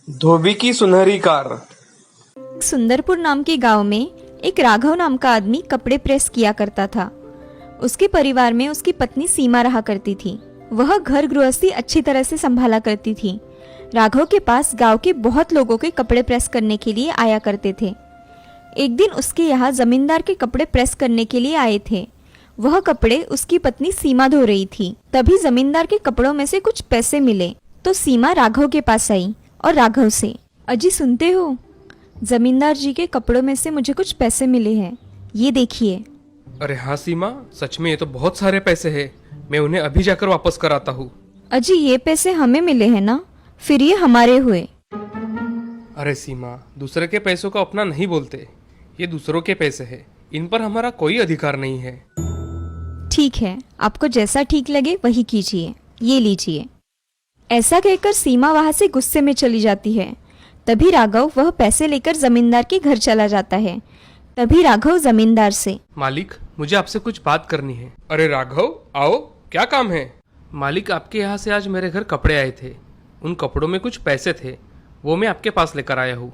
धोबी की सुनहरी कार। सुंदरपुर नाम के गांव में एक राघव नाम का आदमी कपड़े प्रेस किया करता था। उसके परिवार में उसकी पत्नी सीमा रहा करती थी। वह घर गृहस्थी अच्छी तरह से संभाला करती थी। राघव के पास गांव के बहुत लोगों के कपड़े प्रेस करने के लिए आया करते थे। एक दिन उसके यहाँ जमींदार के कपड़े प्रेस करने के लिए आए थे। वह कपड़े उसकी पत्नी सीमा धो रही थी। तभी जमींदार के कपड़ों में से कुछ पैसे मिले तो सीमा राघव के पास आई और राघव से, अजी सुनते हो, जमींदार जी के कपड़ों में से मुझे कुछ पैसे मिले हैं, ये देखिए। अरे हाँ सीमा, सच में ये तो बहुत सारे पैसे हैं। मैं उन्हें अभी जाकर वापस कराता हूँ। अजी ये पैसे हमें मिले हैं ना, फिर ये हमारे हुए। अरे सीमा, दूसरे के पैसों को अपना नहीं बोलते। ये दूसरों के पैसे हैं, इन पर हमारा कोई अधिकार नहीं है। ठीक है, आपको जैसा ठीक लगे वही कीजिए, ये लीजिए। ऐसा कहकर सीमा वहां से गुस्से में चली जाती है। तभी राघव वह पैसे लेकर जमींदार के घर चला जाता है। तभी राघव जमींदार से, मालिक, मुझे आपसे कुछ बात करनी है। अरे राघव, आओ, क्या काम है? मालिक, आपके यहाँ से आज मेरे घर कपड़े आए थे। उन कपड़ों में कुछ पैसे थे, वो मैं आपके पास लेकर आया हूँ।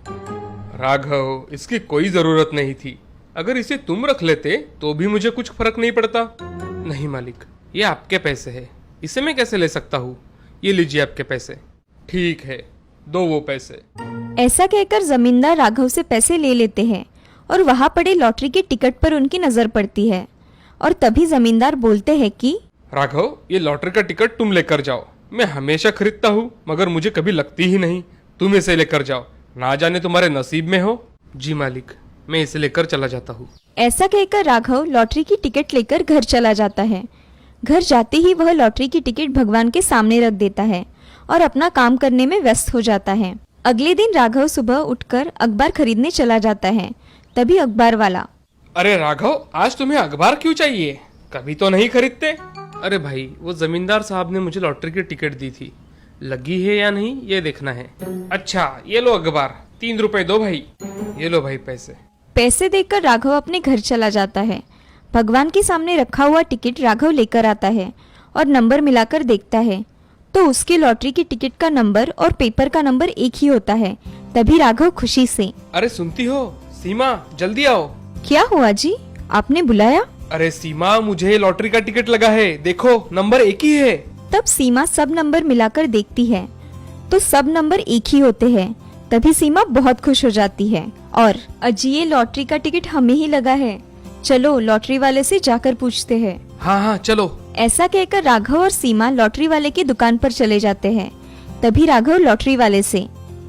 राघव, इसकी कोई जरूरत नहीं थी। अगर इसे तुम रख लेते तो भी मुझे कुछ फर्क नहीं पड़ता। नहीं मालिक, ये आपके पैसे है, इसे मैं कैसे ले सकता हूँ? ये लीजिए आपके पैसे। ठीक है, दो वो पैसे। ऐसा कहकर जमींदार राघव से पैसे ले लेते हैं और वहां पड़े लॉटरी के टिकट पर उनकी नजर पड़ती है। और तभी जमींदार बोलते हैं कि राघव, ये लॉटरी का टिकट तुम लेकर जाओ। मैं हमेशा खरीदता हूँ मगर मुझे कभी लगती ही नहीं। तुम इसे लेकर जाओ, ना जाने तुम्हारे नसीब में हो। जी मालिक, मैं इसे लेकर चला जाता हूँ। ऐसा कहकर राघव लॉटरी की टिकट लेकर घर चला जाता है। घर जाते ही वह लॉटरी की टिकट भगवान के सामने रख देता है और अपना काम करने में व्यस्त हो जाता है। अगले दिन राघव सुबह उठकर अखबार खरीदने चला जाता है। तभी अखबार वाला, अरे राघव, आज तुम्हें अखबार क्यों चाहिए? कभी तो नहीं खरीदते। अरे भाई, वो जमींदार साहब ने मुझे लॉटरी की टिकट दी थी, लगी है या नहीं ये देखना है। अच्छा, ये लो अखबार, 3 रुपए दो भाई। ये लो भाई पैसे। पैसे देकर राघव अपने घर चला जाता है। भगवान के सामने रखा हुआ टिकट राघव लेकर आता है और नंबर मिलाकर देखता है तो उसके लॉटरी की टिकट का नंबर और पेपर का नंबर एक ही होता है। तभी राघव खुशी से, अरे सुनती हो सीमा, जल्दी आओ। क्या हुआ जी, आपने बुलाया? अरे सीमा, मुझे लॉटरी का टिकट लगा है, देखो नंबर एक ही है। तब सीमा सब नंबर मिलाकर देखती है तो सब नंबर एक ही होते हैं। तभी सीमा बहुत खुश हो जाती है और, अजी ये लॉटरी का टिकट हमें ही लगा है, चलो लॉटरी वाले से जाकर पूछते हैं। हाँ हाँ चलो। ऐसा कहकर राघव और सीमा लॉटरी वाले की दुकान पर चले जाते हैं। तभी राघव लॉटरी वाले से,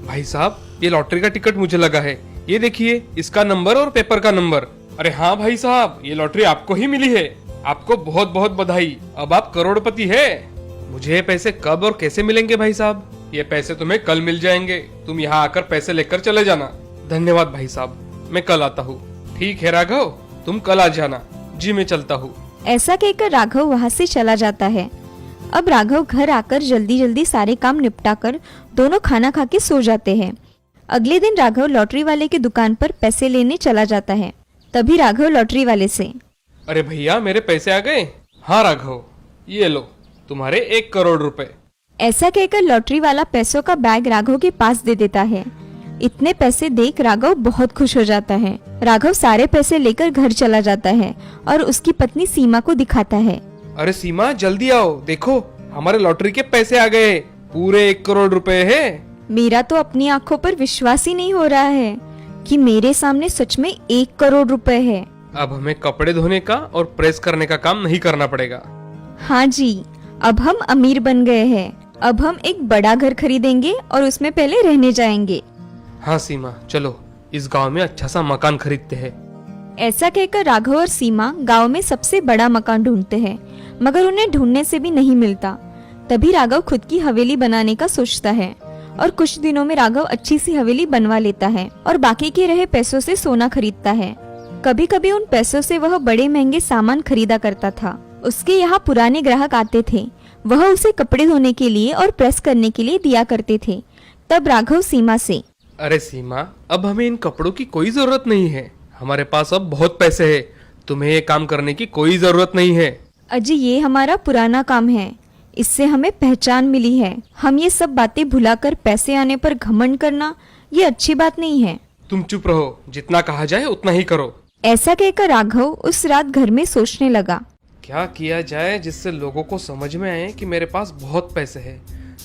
भाई साहब, ये लॉटरी का टिकट मुझे लगा है, ये देखिए इसका नंबर और पेपर का नंबर। अरे हाँ भाई साहब, ये लॉटरी आपको ही मिली है, आपको बहुत बहुत बधाई, अब आप करोड़पति है। मुझे ये पैसे कब और कैसे मिलेंगे भाई साहब? ये पैसे तुम्हें कल मिल जाएंगे, तुम यहाँ आकर पैसे लेकर चले जाना। धन्यवाद भाई साहब, मैं कल आता हूँ। ठीक है राघव, तुम कल आ जाना। जी मैं चलता हूँ। ऐसा कहकर राघव वहाँ से चला जाता है। अब राघव घर आकर जल्दी जल्दी सारे काम निपटाकर दोनों खाना खा के सो जाते हैं। अगले दिन राघव लॉटरी वाले की दुकान पर पैसे लेने चला जाता है। तभी राघव लॉटरी वाले से, अरे भैया, मेरे पैसे आ गए? हाँ राघव, ये लो तुम्हारे 1 करोड़ रुपए। ऐसा कहकर लॉटरी वाला पैसों का बैग राघव के पास दे देता है। इतने पैसे देख राघव बहुत खुश हो जाता है। राघव सारे पैसे लेकर घर चला जाता है और उसकी पत्नी सीमा को दिखाता है। अरे सीमा, जल्दी आओ, देखो हमारे लॉटरी के पैसे आ गए, पूरे 1 करोड़ रुपए है। मेरा तो अपनी आंखों पर विश्वास ही नहीं हो रहा है कि मेरे सामने सच में 1 करोड़ रुपए है। अब हमें कपड़े धोने का और प्रेस करने का काम नहीं करना पड़ेगा। हाँ जी, अब हम अमीर बन गए हैं। अब हम एक बड़ा घर खरीदेंगे और उसमें पहले रहने जाएंगे। हाँ सीमा, चलो इस गांव में अच्छा सा मकान खरीदते हैं। ऐसा कहकर राघव और सीमा गांव में सबसे बड़ा मकान ढूंढते हैं, मगर उन्हें ढूंढने से भी नहीं मिलता। तभी राघव खुद की हवेली बनाने का सोचता है और कुछ दिनों में राघव अच्छी सी हवेली बनवा लेता है और बाकी के रहे पैसों से सोना खरीदता है। कभी कभी उन पैसों से वह बड़े महंगे सामान खरीदा करता था। उसके यहाँ पुराने ग्राहक आते थे, वह उसे कपड़े धोने के लिए और प्रेस करने के लिए दिया करते थे। तब राघव सीमा से, अरे सीमा, अब हमें इन कपड़ों की कोई जरूरत नहीं है, हमारे पास अब बहुत पैसे हैं, तुम्हें ये काम करने की कोई जरूरत नहीं है। अजी ये हमारा पुराना काम है, इससे हमें पहचान मिली है। हम ये सब बातें भुलाकर पैसे आने पर घमंड करना ये अच्छी बात नहीं है। तुम चुप रहो, जितना कहा जाए उतना ही करो। ऐसा कहकर राघव उस रात घर में सोचने लगा। क्या किया जाए जिससे लोगों को समझ में आए कि मेरे पास बहुत पैसे हैं,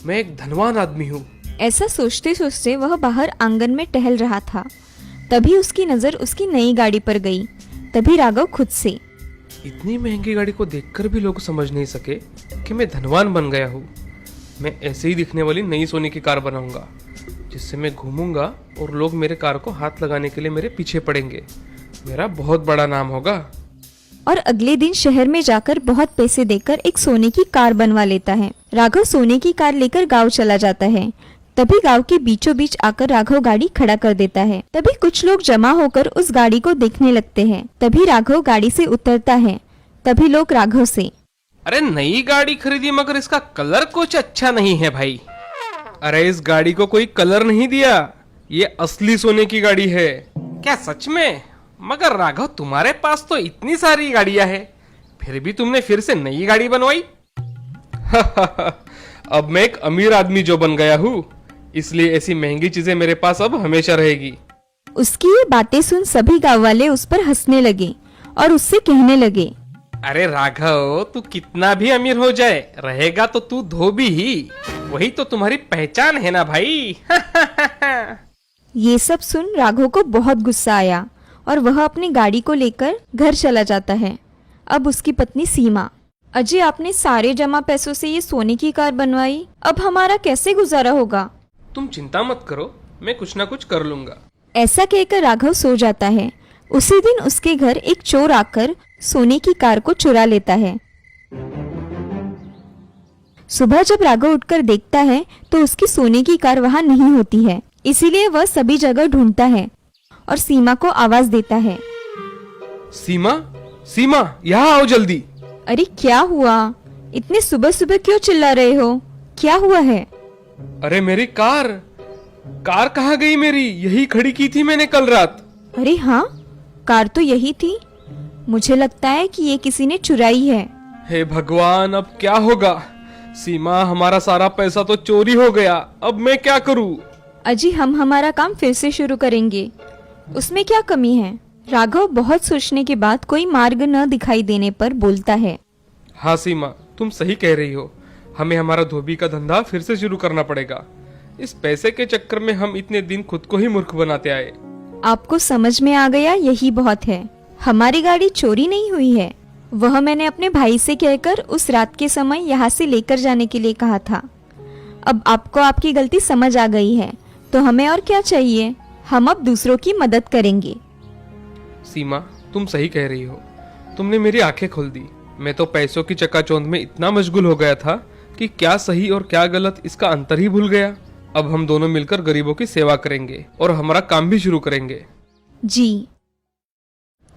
मैं एक धनवान आदमी हूँ। ऐसा सोचते सोचते वह बाहर आंगन में टहल रहा था। तभी उसकी नजर उसकी नई गाड़ी पर गई। तभी राघव खुद से, इतनी महंगी गाड़ी को देखकर भी लोग समझ नहीं सके कि मैं धनवान बन गया हूँ। मैं ऐसे ही दिखने वाली नई सोने की कार बनाऊंगा, जिससे मैं घूमूंगा और लोग मेरे कार को हाथ लगाने के लिए मेरे पीछे पड़ेंगे। मेरा बहुत बड़ा नाम होगा। और अगले दिन शहर में जाकर बहुत पैसे देकर एक सोने की कार बनवा लेता है। राघव सोने की कार लेकर गांव चला जाता है। तभी गांव के बीचों बीच आकर राघव गाड़ी खड़ा कर देता है। तभी कुछ लोग जमा होकर उस गाड़ी को देखने लगते हैं। तभी राघव गाड़ी से उतरता है। तभी लोग राघव से, अरे नई गाड़ी खरीदी मगर इसका कलर कुछ अच्छा नहीं है भाई। अरे इस गाड़ी को कोई कलर नहीं दिया, ये असली सोने की गाड़ी है। क्या सच में? मगर राघव तुम्हारे पास तो इतनी सारी गाड़ियां हैं, फिर भी तुमने फिर से नई गाड़ी बनवाई। अब मैं एक अमीर आदमी जो बन गया हूँ, इसलिए ऐसी महंगी चीजें मेरे पास अब हमेशा रहेगी। उसकी ये बातें सुन सभी गांव वाले उस पर हंसने लगे और उससे कहने लगे, अरे राघव, तू कितना भी अमीर हो जाए, रहेगा तो तू धोबी ही। वही तो तुम्हारी पहचान है ना भाई। ये सब सुन राघव को बहुत गुस्सा आया और वह अपनी गाड़ी को लेकर घर चला जाता है। अब उसकी पत्नी सीमा, अजय आपने सारे जमा पैसों से ये सोने की कार बनवाई, अब हमारा कैसे गुजारा होगा? तुम चिंता मत करो, मैं कुछ ना कुछ कर लूंगा। ऐसा कहकर राघव सो जाता है। उसी दिन उसके घर एक चोर आकर सोने की कार को चुरा लेता है। सुबह जब राघव उठकर देखता है तो उसकी सोने की कार वहां नहीं होती है। इसीलिए वह सभी जगह ढूंढता है और सीमा को आवाज देता है, सीमा, सीमा, यहाँ आओ जल्दी। अरे क्या हुआ? इतने सुबह सुबह क्यों चिल्ला रहे हो? क्या हुआ है? अरे मेरी कार कहाँ गई मेरी? यही खड़ी की थी मैंने कल रात। अरे हाँ, कार तो यही थी। मुझे लगता है कि ये किसी ने चुराई है। हे भगवान, अब क्या होगा? सीमा, हमारा सारा पैसा तो चोरी हो गया, अब मैं क्या करूं? अजी, हम हमारा काम फिर से शुरू करेंगे, उसमें क्या कमी है? राघव बहुत सोचने के बाद कोई मार्ग न दिखाई देने पर बोलता है, हाँ सीमा, तुम सही कह रही हो। हमें हमारा धोबी का धंधा फिर से शुरू करना पड़ेगा। इस पैसे के चक्कर में हम इतने दिन खुद को ही मूर्ख बनाते आए। आपको समझ में आ गया, यही बहुत है। हमारी गाड़ी चोरी नहीं हुई है, वह मैंने अपने भाई से कहकर उस रात के समय यहाँ से लेकर जाने के लिए कहा था। अब आपको आपकी गलती समझ आ गई है, तो हमें और क्या चाहिए? हम अब दूसरों की मदद करेंगे। सीमा, तुम सही कह रही हो। तुमने मेरी आंखें खोल दी। मैं तो पैसों की चकाचौंध में इतना मशगूल हो गया था कि क्या सही और क्या गलत इसका अंतर ही भूल गया। अब हम दोनों मिलकर गरीबों की सेवा करेंगे और हमारा काम भी शुरू करेंगे। जी,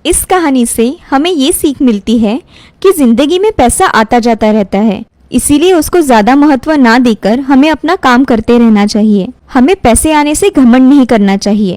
इस कहानी से हमें ये सीख मिलती है कि जिंदगी में पैसा आता जाता रहता है, इसीलिए उसको ज्यादा महत्व ना देकर हमें अपना काम करते रहना चाहिए। हमें पैसे आने से घमंड नहीं करना चाहिए।